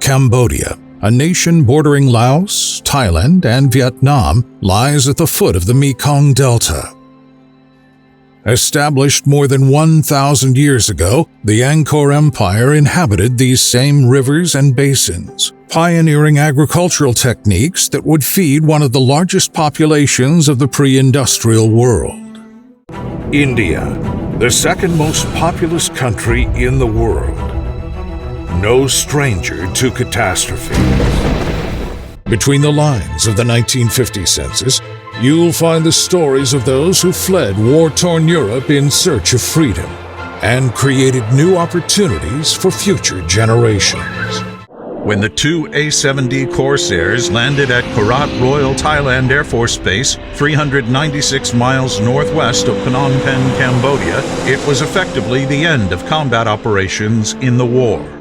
Cambodia, a nation bordering Laos, Thailand, and Vietnam, lies at the foot of the Mekong Delta. Established more than 1,000 years ago, the Angkor Empire inhabited these same rivers and basins, pioneering agricultural techniques that would feed one of the largest populations of the pre-industrial world. India, the second most populous country in the world. No stranger to catastrophes. Between the lines of the 1950 census, you'll find the stories of those who fled war-torn Europe in search of freedom and created new opportunities for future generations. When the two A-7D Corsairs landed at Korat Royal Thailand Air Force Base, 396 miles northwest of Phnom Penh, Cambodia, it was effectively the end of combat operations in the war.